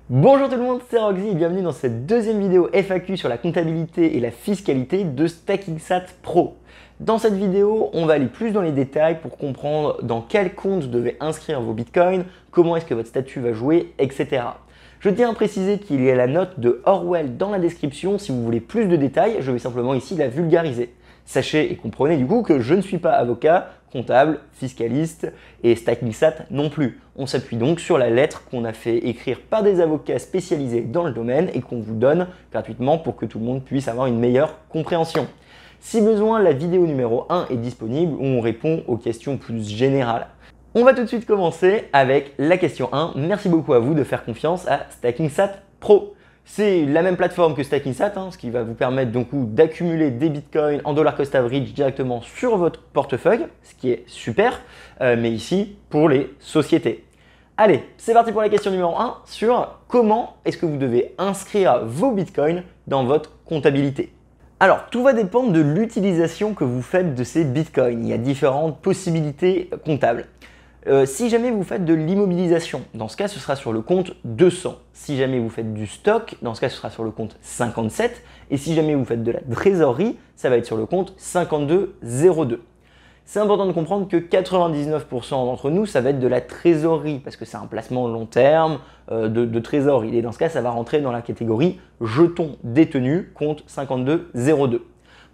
Bonjour tout le monde, c'est Roxy et bienvenue dans cette deuxième vidéo FAQ sur la comptabilité et la fiscalité de StackingSat Pro. Dans cette vidéo, on va aller plus dans les détails pour comprendre dans quel compte vous devez inscrire vos bitcoins, comment est-ce que votre statut va jouer, etc. Je tiens à préciser qu'il y a la note de Orwell dans la description si vous voulez plus de détails, je vais simplement ici la vulgariser. Sachez et comprenez du coup que je ne suis pas avocat, comptable, fiscaliste et StackingSat non plus. On s'appuie donc sur la lettre qu'on a fait écrire par des avocats spécialisés dans le domaine et qu'on vous donne gratuitement pour que tout le monde puisse avoir une meilleure compréhension. Si besoin, la vidéo numéro 1 est disponible où on répond aux questions plus générales. On va tout de suite commencer avec la question 1. Merci beaucoup à vous de faire confiance à StackingSat Pro. C'est la même plateforme que StackingSat, ce qui va vous permettre donc d'accumuler des bitcoins en dollar cost average directement sur votre portefeuille, ce qui est super, mais ici pour les sociétés. Allez, c'est parti pour la question numéro 1 sur comment est-ce que vous devez inscrire vos bitcoins dans votre comptabilité. Alors, tout va dépendre de l'utilisation que vous faites de ces bitcoins. Il y a différentes possibilités comptables. Si jamais vous faites de l'immobilisation, dans ce cas, ce sera sur le compte 200. Si jamais vous faites du stock, dans ce cas, ce sera sur le compte 57. Et si jamais vous faites de la trésorerie, ça va être sur le compte 5202. C'est important de comprendre que 99% d'entre nous, ça va être de la trésorerie, parce que c'est un placement long terme de trésorerie. Et dans ce cas, ça va rentrer dans la catégorie jetons détenus, compte 5202.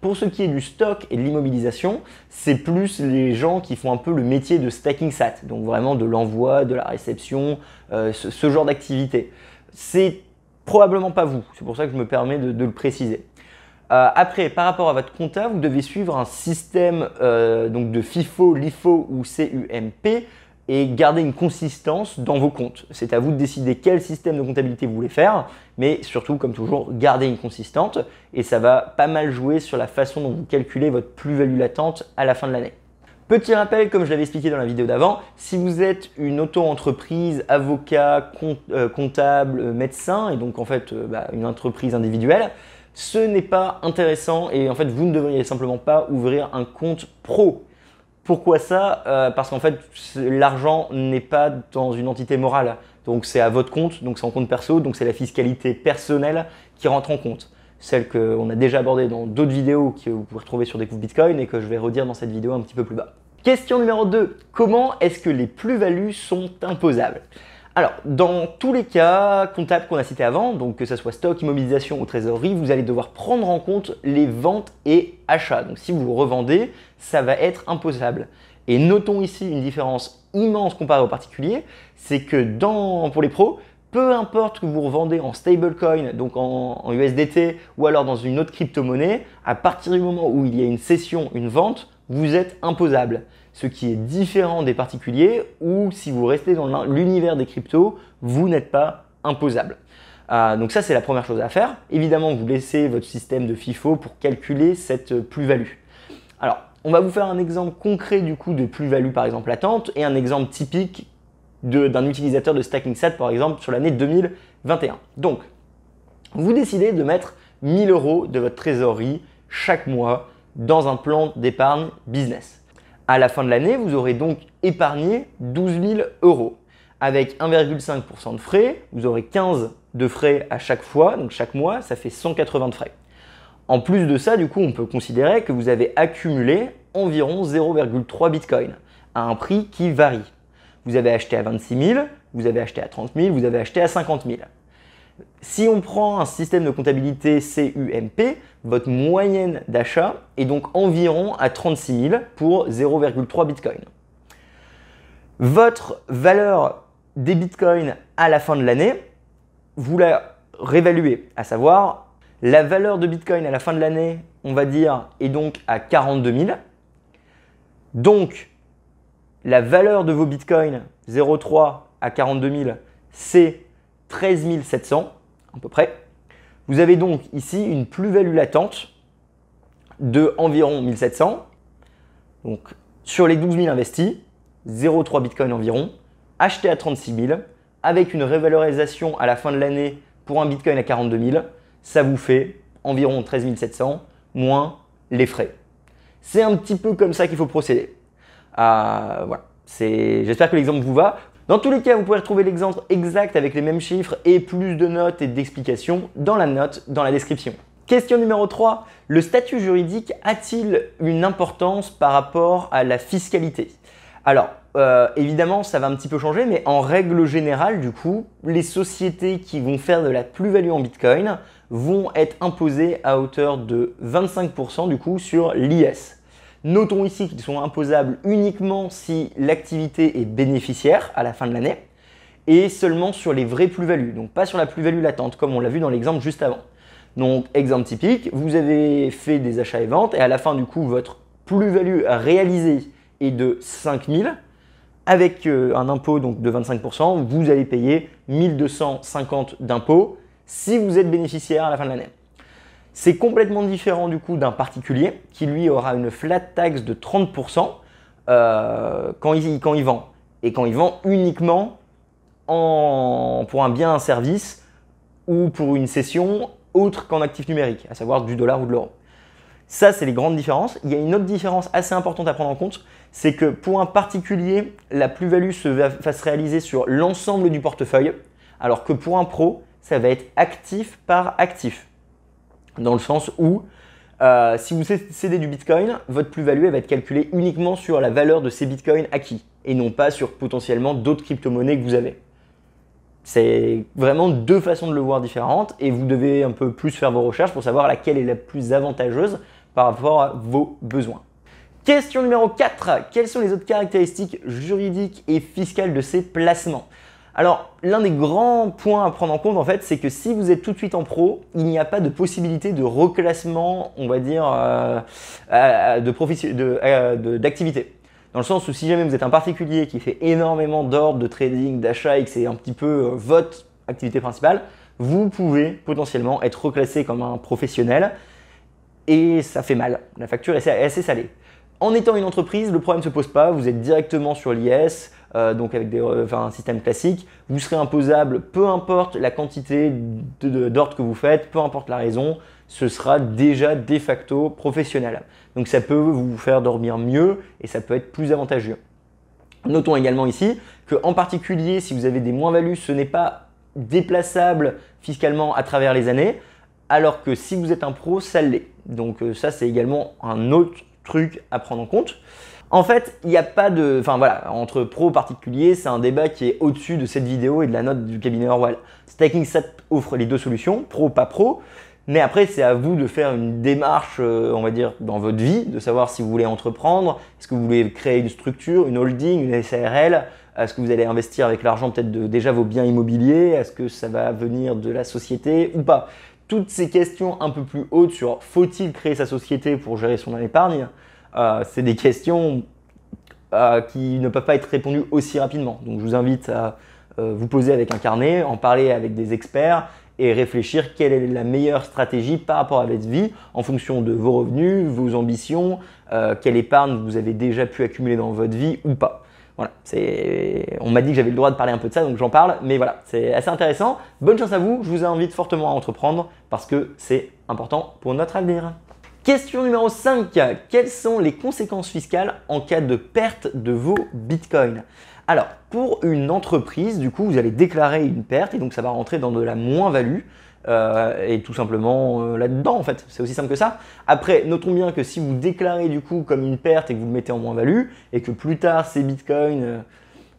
Pour ce qui est du stock et de l'immobilisation, c'est plus les gens qui font un peu le métier de StackingSat, donc vraiment de l'envoi, de la réception, ce genre d'activité. C'est probablement pas vous, c'est pour ça que je me permets de le préciser. Après, par rapport à votre compta, vous devez suivre un système donc de FIFO, LIFO ou CUMP et garder une consistance dans vos comptes. C'est à vous de décider quel système de comptabilité vous voulez faire, mais surtout, comme toujours, gardez une consistante et ça va pas mal jouer sur la façon dont vous calculez votre plus-value latente à la fin de l'année. Petit rappel, comme je l'avais expliqué dans la vidéo d'avant, si vous êtes une auto-entreprise, avocat, comptable, médecin et donc en fait une entreprise individuelle, ce n'est pas intéressant et en fait vous ne devriez simplement pas ouvrir un compte pro. Pourquoi ça? Parce qu'en fait l'argent n'est pas dans une entité morale, donc c'est à votre compte, donc c'est en compte perso, donc c'est la fiscalité personnelle qui rentre en compte. Celle qu'on a déjà abordée dans d'autres vidéos que vous pouvez retrouver sur Découvre Bitcoin et que je vais redire dans cette vidéo un petit peu plus bas. Question numéro 2. Comment est-ce que les plus-values sont imposables? Alors, dans tous les cas comptables qu'on a cités avant, donc que ce soit stock, immobilisation ou trésorerie, vous allez devoir prendre en compte les ventes et achats. Donc si vous revendez, ça va être imposable. Et notons ici une différence immense comparée aux particuliers, c'est que pour les pros, peu importe que vous revendez en stablecoin, donc en USDT ou alors dans une autre crypto-monnaie, à partir du moment où il y a une cession, une vente, vous êtes imposable. Ce qui est différent des particuliers où si vous restez dans l'univers des cryptos, vous n'êtes pas imposable. Donc ça, c'est la première chose à faire. Évidemment, vous laissez votre système de FIFO pour calculer cette plus-value. Alors, on va vous faire un exemple concret du coup de plus-value par exemple latente et un exemple typique d'un utilisateur de StackingSat par exemple sur l'année 2021. Donc, vous décidez de mettre 1000 € de votre trésorerie chaque mois dans un plan d'épargne business. À la fin de l'année, vous aurez donc épargné 12 000 €. Avec 1,5% de frais, vous aurez 15 de frais à chaque fois, donc chaque mois, ça fait 180 de frais. En plus de ça, du coup, on peut considérer que vous avez accumulé environ 0,3 Bitcoin à un prix qui varie. Vous avez acheté à 26 000, vous avez acheté à 30 000, vous avez acheté à 50 000. Si on prend un système de comptabilité CUMP, votre moyenne d'achat est donc environ à 36 000 pour 0,3 Bitcoin. Votre valeur des Bitcoins à la fin de l'année, vous la réévaluez, à savoir la valeur de Bitcoin à la fin de l'année, on va dire, est donc à 42 000. Donc, la valeur de vos Bitcoins 0,3 à 42 000, c'est 13 700 à peu près. Vous avez donc ici une plus-value latente de environ 1700. Donc sur les 12 000 investis, 0,3 Bitcoin environ, acheté à 36 000 avec une révalorisation à la fin de l'année pour un Bitcoin à 42 000, ça vous fait environ 13 700 moins les frais. C'est un petit peu comme ça qu'il faut procéder. Voilà. J'espère que l'exemple vous va. Dans tous les cas, vous pourrez retrouver l'exemple exact avec les mêmes chiffres et plus de notes et d'explications dans la note dans la description. Question numéro 3. Le statut juridique a-t-il une importance par rapport à la fiscalité? Alors, évidemment, ça va un petit peu changer, mais en règle générale, du coup, les sociétés qui vont faire de la plus-value en Bitcoin vont être imposées à hauteur de 25% du coup sur l'IS. Notons ici qu'ils sont imposables uniquement si l'activité est bénéficiaire à la fin de l'année et seulement sur les vraies plus-values, donc pas sur la plus-value latente comme on l'a vu dans l'exemple juste avant. Donc, exemple typique, vous avez fait des achats et ventes et à la fin du coup, votre plus-value réalisée est de 5 000. Avec un impôt donc, de 25%, vous allez payer 1 250 d'impôts si vous êtes bénéficiaire à la fin de l'année. C'est complètement différent du coup d'un particulier qui lui aura une flat tax de 30% quand il vend. Et quand il vend uniquement pour un bien, un service ou pour une cession autre qu'en actif numérique, à savoir du dollar ou de l'euro. Ça, c'est les grandes différences. Il y a une autre différence assez importante à prendre en compte, c'est que pour un particulier, la plus-value va se réaliser sur l'ensemble du portefeuille, alors que pour un pro, ça va être actif par actif. Dans le sens où, si vous cédez du Bitcoin, votre plus-value va être calculée uniquement sur la valeur de ces Bitcoins acquis, et non pas sur potentiellement d'autres crypto-monnaies que vous avez. C'est vraiment deux façons de le voir différentes et vous devez un peu plus faire vos recherches pour savoir laquelle est la plus avantageuse par rapport à vos besoins. Question numéro 4. Quelles sont les autres caractéristiques juridiques et fiscales de ces placements? Alors, l'un des grands points à prendre en compte, en fait, c'est que si vous êtes tout de suite en pro, il n'y a pas de possibilité de reclassement, on va dire, d'activité. Dans le sens où si jamais vous êtes un particulier qui fait énormément d'ordres de trading, d'achat et que c'est un petit peu votre activité principale, vous pouvez potentiellement être reclassé comme un professionnel et ça fait mal. La facture est assez salée. En étant une entreprise, le problème ne se pose pas, vous êtes directement sur l'IS, donc avec un système classique, vous serez imposable peu importe la quantité d'ordres que vous faites, peu importe la raison, ce sera déjà de facto professionnel. Donc ça peut vous faire dormir mieux et ça peut être plus avantageux. Notons également ici qu'en particulier, si vous avez des moins-values, ce n'est pas déplaçable fiscalement à travers les années, alors que si vous êtes un pro, ça l'est. Donc ça, c'est également un autre truc à prendre en compte. En fait, il n'y a pas de… Enfin voilà, entre pro et particulier, c'est un débat qui est au-dessus de cette vidéo et de la note du cabinet Orwell. StakingSat offre les deux solutions, pro, pas pro. Mais après, c'est à vous de faire une démarche, on va dire, dans votre vie, de savoir si vous voulez entreprendre, est-ce que vous voulez créer une structure, une holding, une SARL, est-ce que vous allez investir avec l'argent peut-être de déjà vos biens immobiliers, est-ce que ça va venir de la société ou pas. Toutes ces questions un peu plus hautes sur faut-il créer sa société pour gérer son épargne, c'est des questions qui ne peuvent pas être répondues aussi rapidement. Donc je vous invite à vous poser avec un carnet, en parler avec des experts et réfléchir quelle est la meilleure stratégie par rapport à votre vie en fonction de vos revenus, vos ambitions, quelle épargne vous avez déjà pu accumuler dans votre vie ou pas. Voilà, on m'a dit que j'avais le droit de parler un peu de ça, donc j'en parle, mais voilà, c'est assez intéressant. Bonne chance à vous, je vous invite fortement à entreprendre parce que c'est important pour notre avenir. Question numéro 5. Quelles sont les conséquences fiscales en cas de perte de vos bitcoins? Alors, pour une entreprise, du coup, vous allez déclarer une perte et donc ça va rentrer dans de la moins-value et tout simplement là-dedans en fait. C'est aussi simple que ça. Après, notons bien que si vous déclarez du coup comme une perte et que vous le mettez en moins-value et que plus tard ces bitcoins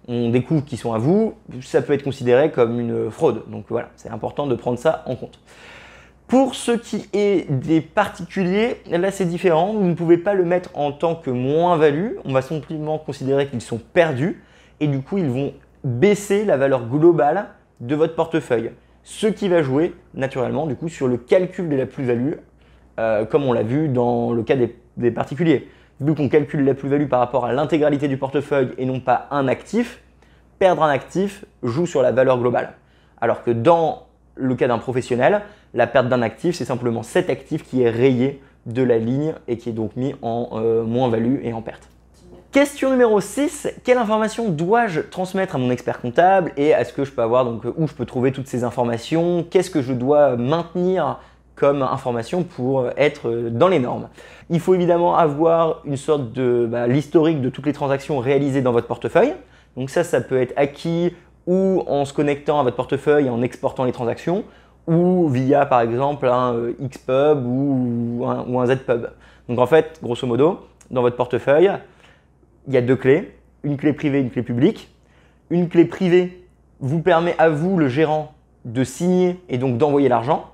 ont des coûts qui sont à vous, ça peut être considéré comme une fraude. Donc voilà, c'est important de prendre ça en compte. Pour ce qui est des particuliers, là c'est différent. Vous ne pouvez pas le mettre en tant que moins-value. On va simplement considérer qu'ils sont perdus et du coup ils vont baisser la valeur globale de votre portefeuille. Ce qui va jouer naturellement du coup sur le calcul de la plus-value, comme on l'a vu dans le cas des particuliers. Vu qu'on calcule la plus-value par rapport à l'intégralité du portefeuille et non pas un actif, perdre un actif joue sur la valeur globale. Alors que dans le cas d'un professionnel, la perte d'un actif, c'est simplement cet actif qui est rayé de la ligne et qui est donc mis en moins-value et en perte. Question numéro 6. Quelle information dois-je transmettre à mon expert comptable et est-ce que je peux avoir donc où je peux trouver toutes ces informations? Qu'est-ce que je dois maintenir comme information pour être dans les normes? Il faut évidemment avoir une sorte de l'historique de toutes les transactions réalisées dans votre portefeuille. Donc ça peut être acquis ou en se connectant à votre portefeuille et en exportant les transactions, ou via par exemple un Xpub ou un Zpub. Donc en fait, grosso modo, dans votre portefeuille, il y a deux clés, une clé privée et une clé publique. Une clé privée vous permet à vous, le gérant, de signer et donc d'envoyer l'argent.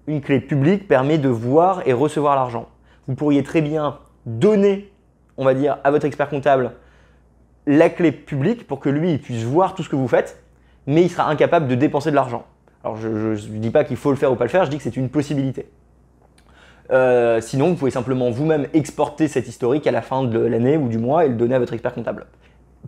Une clé publique permet de voir et recevoir l'argent. Vous pourriez très bien donner, on va dire, à votre expert comptable la clé publique pour que lui il puisse voir tout ce que vous faites, mais il sera incapable de dépenser de l'argent. Alors je ne dis pas qu'il faut le faire ou pas le faire, je dis que c'est une possibilité. Sinon, vous pouvez simplement vous-même exporter cet historique à la fin de l'année ou du mois et le donner à votre expert comptable.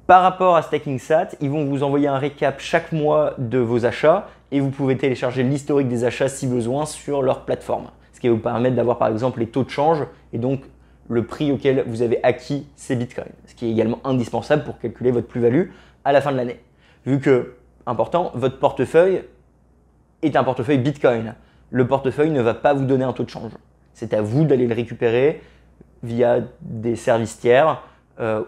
Par rapport à StackingSat, ils vont vous envoyer un récap chaque mois de vos achats et vous pouvez télécharger l'historique des achats si besoin sur leur plateforme. Ce qui va vous permettre d'avoir par exemple les taux de change et donc le prix auquel vous avez acquis ces bitcoins. Ce qui est également indispensable pour calculer votre plus-value à la fin de l'année. Vu que, important, votre portefeuille est un portefeuille bitcoin. Le portefeuille ne va pas vous donner un taux de change. C'est à vous d'aller le récupérer via des services tiers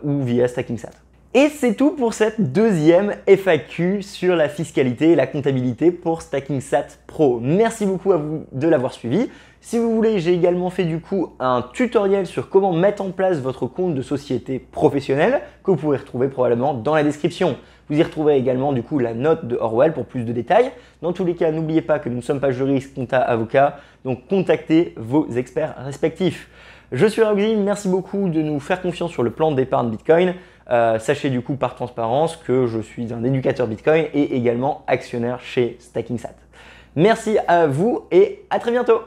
ou via StackingSat. Et c'est tout pour cette deuxième FAQ sur la fiscalité et la comptabilité pour StackingSat Pro. Merci beaucoup à vous de l'avoir suivi. Si vous voulez, j'ai également fait du coup un tutoriel sur comment mettre en place votre compte de société professionnelle que vous pourrez retrouver probablement dans la description. Vous y retrouverez également du coup la note de Orwell pour plus de détails. Dans tous les cas, n'oubliez pas que nous ne sommes pas juristes, compta, avocats, donc contactez vos experts respectifs. Je suis Roxy, merci beaucoup de nous faire confiance sur le plan d'épargne Bitcoin. Sachez du coup par transparence que je suis un éducateur Bitcoin et également actionnaire chez StackingSat. Merci à vous et à très bientôt.